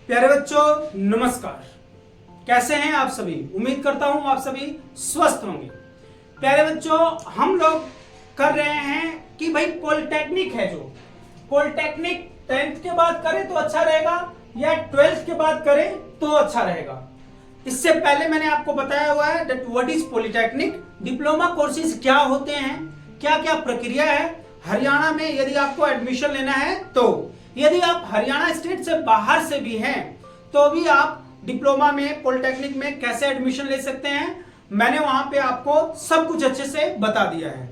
प्यारे बच्चों नमस्कार। कैसे हैं आप सभी? उम्मीद करता हूं आप सभी स्वस्थ होंगे। प्यारे बच्चों, हम लोग कर रहे हैं कि भाई पॉलिटेक्निक है, जो पॉलिटेक्निक 10th के बाद करें तो अच्छा रहेगा या 12th के बाद करें तो अच्छा रहेगा। इससे पहले मैंने आपको बताया हुआ है that what is polytechnic, diploma courses क्या होते हैं, क्या क्या प्रक्रिया है। हरियाणा में यदि आपको एडमिशन लेना है तो, यदि आप हरियाणा स्टेट से बाहर से भी हैं तो भी आप डिप्लोमा में पॉलिटेक्निक में कैसे एडमिशन ले सकते हैं, मैंने वहां पे आपको सब कुछ अच्छे से बता दिया है।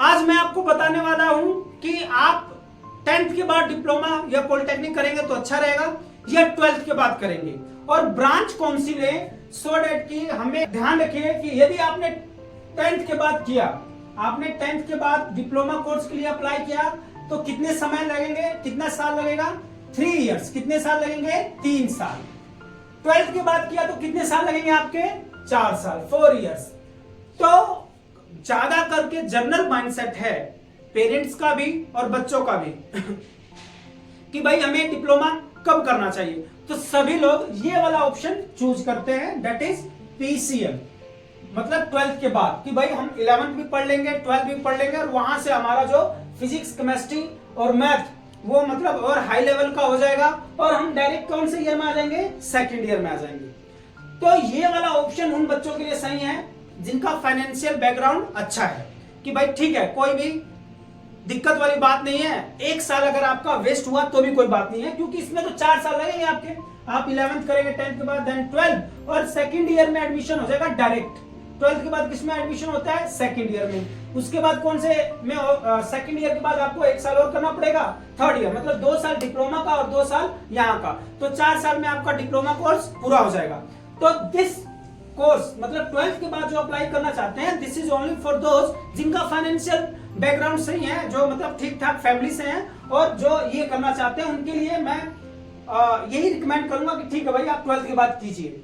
आज मैं आपको बताने वाला हूं कि आप 10th के बाद डिप्लोमा या पॉलिटेक्निक करेंगे तो अच्छा रहेगा या 12th के बाद करेंगे, और ब्रांच कौन सी लें, सो डेट कि हमें ध्यान रखिए कि यदि आपने 10th के बाद किया, आपने 10th के बाद डिप्लोमा कोर्स के लिए अप्लाई किया तो कितने समय लगेंगे, कितना साल लगेगा? 3 इयर्स। कितने साल लगेंगे? 3 साल। 12th के बाद किया तो कितने साल लगेंगे आपके? 4 साल, 4 इयर्स। तो ज्यादा करके जनरल माइंडसेट है पेरेंट्स का भी और बच्चों का भी कि भाई हमें डिप्लोमा कब करना चाहिए, तो सभी लोग ये वाला ऑप्शन चूज करते हैं, दैट इज पीसीएम, मतलब 12th के बाद कि भाई हम 11th भी पढ़ लेंगे, 12th भी पढ़ लेंगे, और वहां से हमारा जो फिजिक्स, केमिस्ट्री और मैथ वो मतलब और हाई लेवल का हो जाएगा और हम डायरेक्ट कौन से ईयर में आ जाएंगे? सेकंड ईयर में आ जाएंगे। तो ये वाला ऑप्शन उन बच्चों के लिए सही है जिनका फाइनेंशियल बैकग्राउंड अच्छा है कि भाई ठीक है, कोई भी दिक्कत वाली बात नहीं है। 1 साल अगर आपका वेस्ट हुआ तो भी कोई बात नहीं है, क्योंकि इसमें तो 4 साल लगेंगे आपके। आप 11th करेंगे 10th के बाद, देन 12 और सेकंड ईयर में एडमिशन हो जाएगा डायरेक्ट। 12th के बाद किसमें एडमिशन होता है? सेकंड ईयर में। उसके बाद कौन से में? सेकंड ईयर के बाद आपको 1 साल और करना पड़ेगा, थर्ड ईयर, मतलब 2 साल डिप्लोमा का और 2 साल यहाँ का, तो 4 साल में आपका डिप्लोमा कोर्स पूरा हो जाएगा। तो दिस कोर्स मतलब 12th के बाद जो अप्लाई करना चाहते हैं, दिस इज ओनली फॉर दोस्त जिनका फाइनेंशियल बैकग्राउंड सही है, जो मतलब ठीक ठाक फैमिली से हैं और जो ये करना चाहते हैं, उनके लिए मैं यही रिकमेंड करूंगा कि ठीक है भाई आप 12th के बाद कीजिए।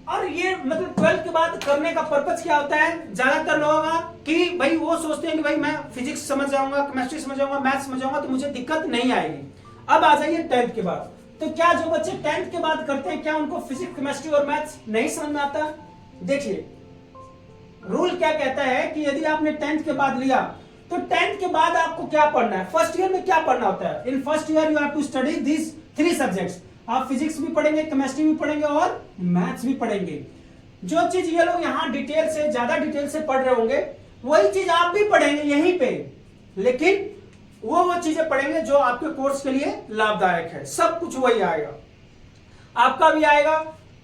और ये मतलब 12th के बाद करने का पर्पस क्या होता है? ज्यादातर लोगों का कि भाई वो सोचते हैं कि भाई मैं फिजिक्स समझ जाऊंगा, केमिस्ट्री समझ जाऊंगा, मैथ समझ जाऊंगा तो मुझे दिक्कत नहीं आएगी। अब आ जाइए 10th के बाद। तो क्या जो बच्चे 10th के बाद करते हैं, क्या उनको फिजिक्स, केमिस्ट्री और मैथ्स नहीं समझ में आता? देखिए रूल क्या कहता है कि यदि आपने 10th के बाद लिया तो 10th के बाद आपको क्या पढ़ना है? फर्स्ट ईयर में क्या पढ़ना होता है? In first year you have to study this 3 subjects. आप फिजिक्स भी पढ़ेंगे, केमिस्ट्री भी पढ़ेंगे और मैथ्स भी पढ़ेंगे। जो चीज ये लोग यहाँ डिटेल से, ज्यादा डिटेल से पढ़ रहे होंगे, वही चीज आप भी पढ़ेंगे यहीं पे, लेकिन वो चीजें पढ़ेंगे जो आपके कोर्स के लिए लाभदायक है। सब कुछ वही आएगा, आपका भी आएगा,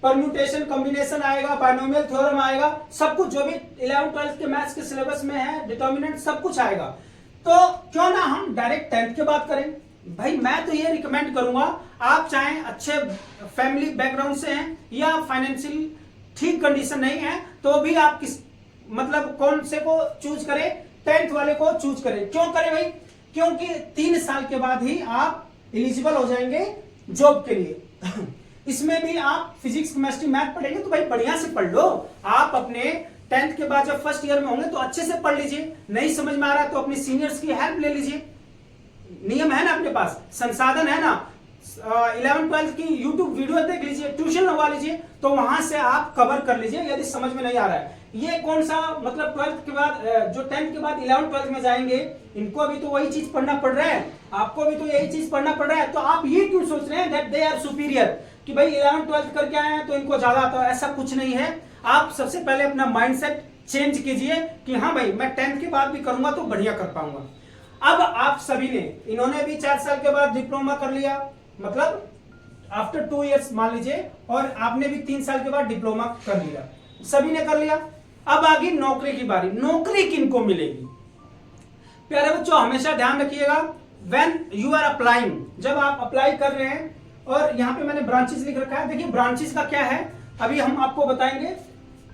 परम्यूटेशन, कॉम्बिनेशन आएगा, बायनोमियल थ्योरम आएगा, सब कुछ जो भी 11th 12th के मैथ्स के सिलेबस में है, डिटर्मिनेंट, सब कुछ आएगा। तो क्यों ना हम डायरेक्ट 10th के बाद करें? भाई मैं तो ये रिकमेंड करूंगा, आप चाहे अच्छे फैमिली बैकग्राउंड से हैं या फाइनेंशियल ठीक कंडीशन नहीं है, तो भी आप किस मतलब कौन से को चूज करें? 10th वाले को चूज करें। क्यों करें भाई? क्योंकि 3 साल के बाद ही आप एलिजिबल हो जाएंगे जॉब के लिए इसमें भी आप फिजिक्स, केमिस्ट्री, मैथ पढ़ेंगे तो भाई बढ़िया से पढ़ लो। आप अपने 10th के बाद जब फर्स्ट ईयर में होंगे तो अच्छे से पढ़ लीजिए। नहीं समझ में आ रहा है तो अपने सीनियर्स की हेल्प ले लीजिए। नियम है ना अपने पास, संसाधन है ना, 11th 12th की यूट्यूब वीडियो देख लीजिए, ट्यूशन लगवा लीजिए, तो वहां से आप कवर कर लीजिए यदि समझ में नहीं आ रहा है। ये कौन सा मतलब 12th के बाद जो 10th के बाद 11th 12th में जाएंगे, इनको अभी तो वही चीज पढ़ना पड़ रहा है, आपको भी तो यही चीज पढ़ना पड़ रहा है। तो आप ये क्यों सोच रहे हैं दैट दे आर सुपीरियर, कि भाई 11th 12th करके आए हैं तो इनको ज्यादा आता है? ऐसा कुछ नहीं है। आप सबसे पहले अपना माइंडसेट चेंज कीजिए कि हाँ भाई मैं 10th के बाद भी करूंगा तो बढ़िया कर पाऊंगा। अब आप सभी ने, इन्होंने भी 4 साल के बाद डिप्लोमा कर लिया, मतलब आफ्टर 2 इयर्स मान लीजिए, और आपने भी 3 साल के बाद डिप्लोमा कर लिया, सभी ने कर लिया। अब आ गई नौकरी की बारी। नौकरी किनको मिलेगी? प्यारे बच्चों हमेशा ध्यान रखिएगा, व्हेन यू आर अप्लाइंग, जब आप अप्लाई कर रहे हैं, और यहाँ पे मैंने ब्रांचेस लिख रखा है, देखिए ब्रांचेस का क्या है अभी हम आपको बताएंगे।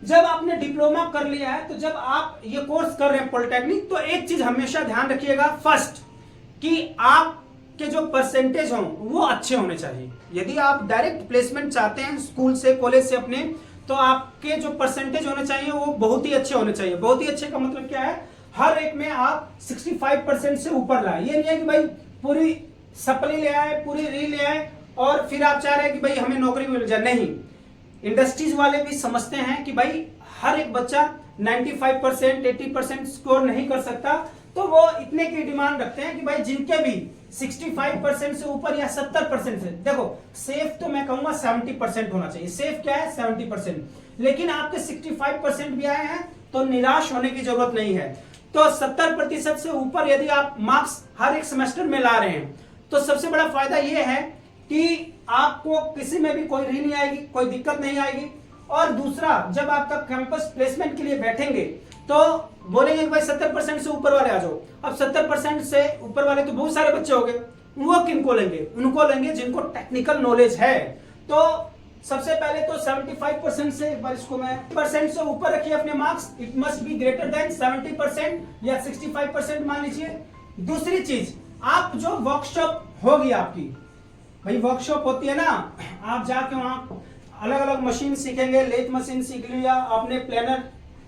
जब आपने डिप्लोमा कर लिया है, तो जब आप ये कोर्स कर रहे हैं पॉलिटेक्निक, तो एक चीज हमेशा ध्यान रखिएगा, फर्स्ट कि आपके जो परसेंटेज हों वो अच्छे होने चाहिए। यदि आप डायरेक्ट प्लेसमेंट चाहते हैं स्कूल से, कॉलेज से अपने, तो आपके जो परसेंटेज होने चाहिए वो बहुत ही अच्छे होने चाहिए। बहुत ही अच्छे का मतलब क्या है? हर एक में आप 65% से ऊपर लाए। ये नहीं है कि भाई पूरी सप्ली ले आए, पूरी री ले आए और फिर आप चाह रहे हैं कि भाई हमें नौकरी मिल जाए। नहीं, इंडस्ट्रीज वाले भी समझते हैं कि भाई हर एक बच्चा 95% 80% स्कोर नहीं कर सकता, तो वो इतने की डिमांड रखते हैं कि भाई जिनके भी 65% से ऊपर या 70% से, देखो सेफ तो मैं कहूंगा 70% होना चाहिए। सेफ क्या है? 70%। लेकिन आपके 65% भी आए हैं तो निराश होने की जरूरत नहीं है। तो 70% से ऊपर यदि आप मार्क्स हर एक सेमेस्टर में ला रहे हैं तो सबसे बड़ा फायदा यह है कि आपको किसी में भी कोई री नहीं आएगी, कोई दिक्कत नहीं आएगी। और दूसरा, जब आप तक कैंपस प्लेसमेंट के लिए बैठेंगे तो बोलेंगे कि भाई 70% से ऊपर वाले आ जाओ। अब 70% से ऊपर वाले तो बहुत सारे बच्चे हो गए, वो किनको लेंगे? उनको लेंगे जिनको टेक्निकल नॉलेज है। तो सबसे पहले तो 75% से, एक बार इसको मैं % से ऊपर रखिए अपने marks. It must be greater than 70% या 65% मान लीजिए। दूसरी चीज, आप जो वर्कशॉप होगी आपकी, भाई वर्कशॉप होती है ना, आप जाके वहां अलग अलग मशीन सीखेंगे। लेथ मशीन सीख लिया आपने, प्लानर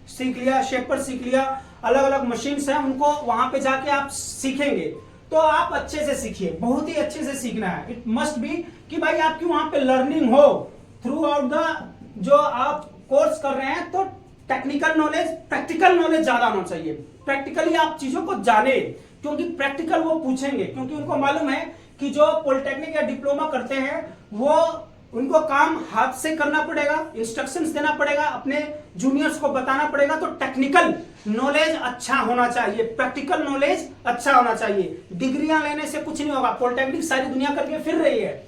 सीख लिया, शेपर सीख लिया, अलग अलग मशीन्स हैं, उनको वहां पे जाके आप सीखेंगे। तो आप अच्छे से सीखिए, बहुत ही अच्छे से सीखना है। इट मस्ट बी कि भाई आपकी वहां पे लर्निंग हो थ्रू आउट द जो आप कोर्स कर रहे हैं। तो टेक्निकल नॉलेज, प्रैक्टिकल नॉलेज ज्यादा होना चाहिए। प्रैक्टिकली आप चीजों को जाने, क्योंकि प्रैक्टिकल वो पूछेंगे, क्योंकि उनको मालूम है कि जो पॉलिटेक्निक या डिप्लोमा करते हैं वो उनको काम हाथ से करना पड़ेगा, इंस्ट्रक्शंस देना पड़ेगा, अपने जूनियर्स को बताना पड़ेगा। तो टेक्निकल नॉलेज अच्छा होना चाहिए, प्रैक्टिकल नॉलेज अच्छा होना चाहिए। डिग्रियां लेने से कुछ नहीं होगा, पॉलिटेक्निक सारी दुनिया करके फिर रही है।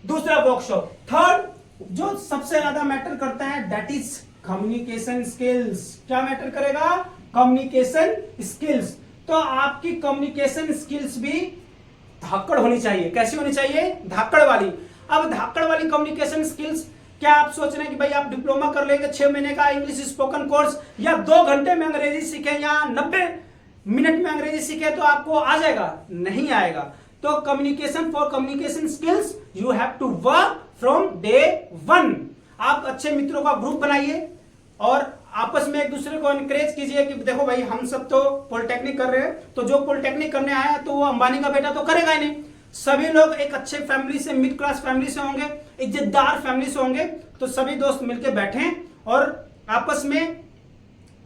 दूसरा वर्कशॉप। थर्ड, जो सबसे ज्यादा मैटर करता है, दैट इज कम्युनिकेशन स्किल्स। क्या मैटर करेगा? Communication skills. तो आपकी कम्युनिकेशन स्किल्स भी धाकड़ होनी चाहिए। कैसी होनी चाहिए? धाकड़ वाली। अब धाकड़ वाली कम्युनिकेशन स्किल्स, क्या आप सोच रहे हैं कि भाई आप डिप्लोमा कर लेंगे 6 महीने का इंग्लिश स्पोकन कोर्स, या 2 घंटे में अंग्रेजी सीखें या 90 मिनट में अंग्रेजी सीखें तो आपको आ जाएगा? नहीं आएगा। तो communication, for communication skills you have to work from day 1। आप अच्छे मित्रों का ग्रुप बनाइए और आपस में एक दूसरे को एनकरेज कीजिए कि देखो भाई हम सब तो पॉलिटेक्निक कर रहे हैं, तो जो पॉलिटेक्निक करने आया तो वो अंबानी का बेटा तो करेगा ही नहीं। सभी लोग एक अच्छे फैमिली से, मिडिल क्लास फैमिली से होंगे, इज्जतदार फैमिली से होंगे। तो सभी दोस्त मिलकर बैठें और आपस में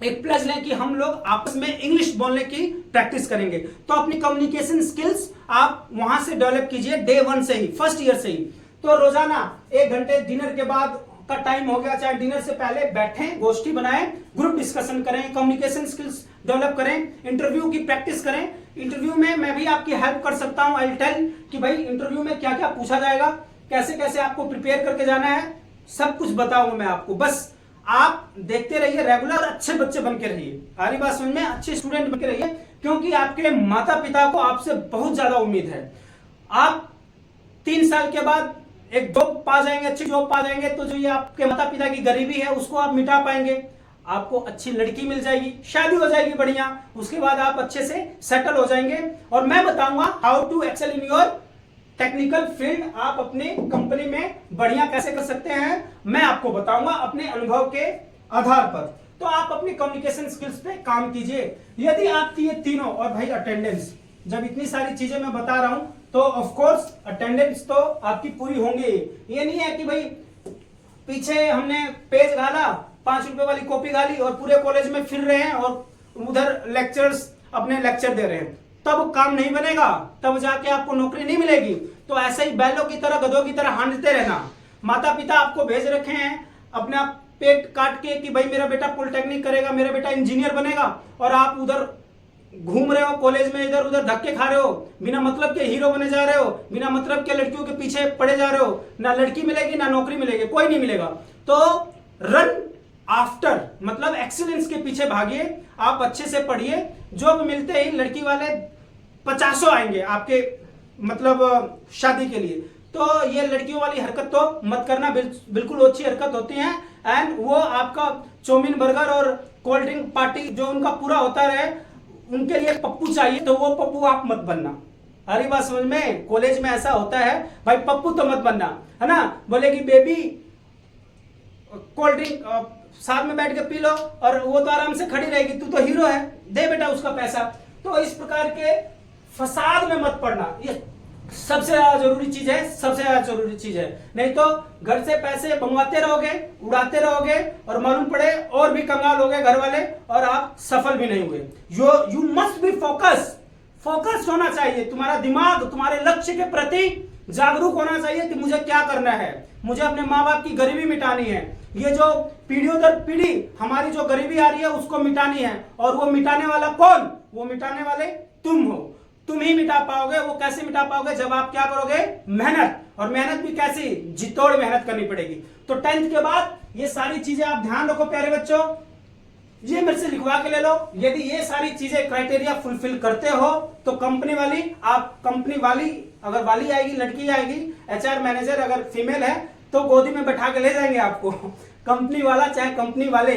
एक प्लेज लें कि हम लोग आपस में इंग्लिश बोलने की प्रैक्टिस करेंगे। तो अपनी कम्युनिकेशन स्किल्स आप वहां से डेवलप कीजिए, डे 1 से ही, फर्स्ट ईयर से ही। तो रोजाना 1 घंटे डिनर के बाद का टाइम हो गया, चाहे डिनर से पहले बैठें, गोष्ठी बनाएं, ग्रुप डिस्कशन करें, कम्युनिकेशन स्किल्स डेवलप करें, इंटरव्यू की प्रैक्टिस करें। इंटरव्यू में मैं भी आपकी हेल्प कर सकता हूं। आई विल टेल कि भाई इंटरव्यू में क्या क्या पूछा जाएगा, कैसे कैसे आपको प्रिपेयर करके जाना है, सब कुछ बताऊंगा मैं आपको। बस आप देखते रहिए, रेगुलर अच्छे बच्चे बन के रहिए। सारी बात समझ में, अच्छे स्टूडेंट बन के रहिए, क्योंकि आपके माता पिता को आपसे बहुत ज्यादा उम्मीद है। आप 3 साल के बाद एक जॉब पा जाएंगे, अच्छी जॉब पा जाएंगे, तो जो ये आपके माता पिता की गरीबी है उसको आप मिटा पाएंगे। आपको अच्छी लड़की मिल जाएगी, शादी हो जाएगी बढ़िया, उसके बाद आप अच्छे से सेटल हो जाएंगे। और मैं बताऊंगा how to excel in your technical field. आप अपने कंपनी में बढ़िया कैसे कर सकते हैं, मैं आपको बताऊंगा अपने अनुभव के आधार पर। तो आप अपनी कम्युनिकेशन स्किल्स पे काम कीजिए। यदि आप ये तीनों, और भाई अटेंडेंस, जब इतनी सारी चीजें मैं बता रहा हूं तो ऑफ कोर्स अटेंडेंस तो आपकी पूरी होंगी। ये नहीं है कि भाई पीछे हमने पेज घाला, 5 रुपए वाली कॉपी घाली और पूरे कॉलेज में फिर रहे हैं और उधर लेक्चर्स अपने लेक्चर दे रहे हैं, तब काम नहीं बनेगा, तब जाके आपको नौकरी नहीं मिलेगी। तो ऐसे ही बैलों की तरह, गधों की तरह हांडते रहना। माता पिता आपको भेज रखे हैं अपना पेट काट के कि भाई मेरा बेटा पॉलिटेक्निक करेगा, मेरा बेटा इंजीनियर बनेगा, और आप उधर घूम रहे हो कॉलेज में, इधर उधर धक्के खा रहे हो, बिना मतलब के हीरो बने जा रहे हो, बिना मतलब के लड़कियों के पीछे पड़े जा रहे हो। ना लड़की मिलेगी, ना नौकरी मिलेगी, कोई नहीं मिलेगा। तो रन आफ्टर, मतलब एक्सीलेंस के पीछे भागिए, आप अच्छे से पढ़िए। जॉब मिलते ही लड़की वाले 50 आएंगे आपके मतलब शादी के लिए। तो ये लड़कियों वाली हरकत तो मत करना, बिल्कुल अच्छी हरकत होती है। एंड वो आपका चौमिन बर्गर और कोल्ड ड्रिंक पार्टी जो उनका पूरा होता रहे, उनके लिए पप्पू चाहिए, तो वो पप्पू आप मत बनना। हरी बात समझ में, कॉलेज में ऐसा होता है भाई, पप्पू तो मत बनना, है ना। बोलेगी बेबी कोल्ड ड्रिंक साथ में बैठ के पी लो, और वो तो आराम से खड़ी रहेगी, तू तो हीरो है, दे बेटा उसका पैसा। तो इस प्रकार के फसाद में मत पड़ना। ये सबसे ज्यादा जरूरी चीज है, सबसे ज्यादा जरूरी चीज है। नहीं तो घर से पैसे मंगवाते रहोगे, उड़ाते रहोगे और मालूम पड़े और भी कंगाल हो गए घर वाले और आप सफल भी नहीं हुए। यू मस्ट बी फोकस्ड होना चाहिए। तुम्हारा दिमाग तुम्हारे लक्ष्य के प्रति जागरूक होना चाहिए कि मुझे क्या करना है, मुझे अपने माँ बाप की गरीबी मिटानी है। ये जो पीढ़ियों दर पीढ़ी हमारी जो गरीबी आ रही है उसको मिटानी है। और वो मिटाने वाला कौन? वो मिटाने वाले तुम हो। तुम ही मिटा पाओगे। वो कैसे मिटा पाओगे? जब आप क्या करोगे? मेहनत। और मेहनत भी कैसी? जितोड़ मेहनत करनी पड़ेगी। तो 10th के बाद ये सारी चीजें आप ध्यान रखो प्यारे बच्चों, ये मेरे से लिखवा के ले लो। यदि ये सारी चीजें क्राइटेरिया फुलफिल करते हो तो कंपनी वाली अगर वाली आएगी, लड़की आएगी, HR मैनेजर अगर फीमेल है तो गोदी में बैठा के ले जाएंगे आपको। कंपनी वाला चाहे कंपनी वाले,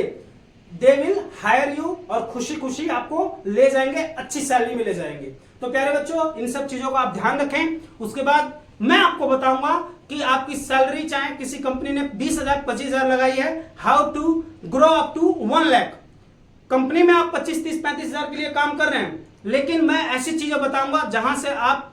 दे विल हायर यू और खुशी खुशी आपको ले जाएंगे, अच्छी सैलरी में ले जाएंगे। तो प्यारे बच्चों इन सब चीजों का आप ध्यान रखें। उसके बाद मैं आपको बताऊंगा कि आपकी सैलरी चाहे किसी कंपनी ने 20,000 25,000 लगाई है, how to grow up to 1 lakh. Company में आप 25 30 35,000 के लिए काम कर रहे हैं, लेकिन मैं ऐसी चीजें बताऊंगा जहां से आप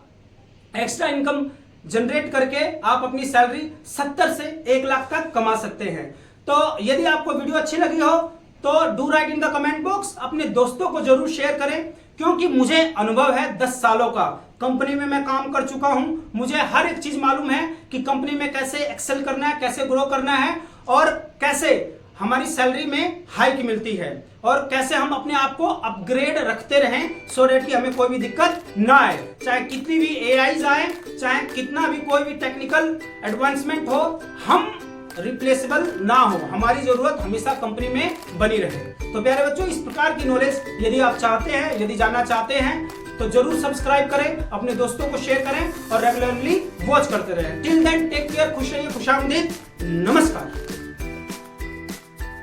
एक्स्ट्रा इनकम जनरेट करके आप अपनी सैलरी 70 से 1 लाख तक कमा सकते हैं। तो यदि आपको वीडियो अच्छी लगी हो तो do right in the comment box. अपने दोस्तों को जरूर शेयर करें, क्योंकि मुझे अनुभव है 10 सालों का। कंपनी में मैं काम कर चुका हूं, मुझे हर एक चीज मालूम है कि कंपनी में कैसे एक्सेल करना है, कैसे ग्रो करना है और कैसे हमारी सैलरी में हाइक मिलती है और कैसे हम अपने आप को अपग्रेड रखते रहें सो डेट कि हमें कोई भी दिक्कत ना आए। चाहे कितनी भी एआईज आए, चाहे कितना भी कोई भी टेक्निकल एडवांसमेंट हो, हम रिप्लेसेबल ना हो। हमारी जरूरत हमेशा कंपनी में बनी रहे। तो प्यारे बच्चों इस प्रकार की नॉलेज यदि आप चाहते हैं, यदि जानना चाहते हैं तो जरूर सब्सक्राइब करें, अपने दोस्तों को शेयर करें और रेगुलरली वॉच करते रहें। टिल देन टेक केयर, खुश रहिए, खुशामदीद, नमस्कार।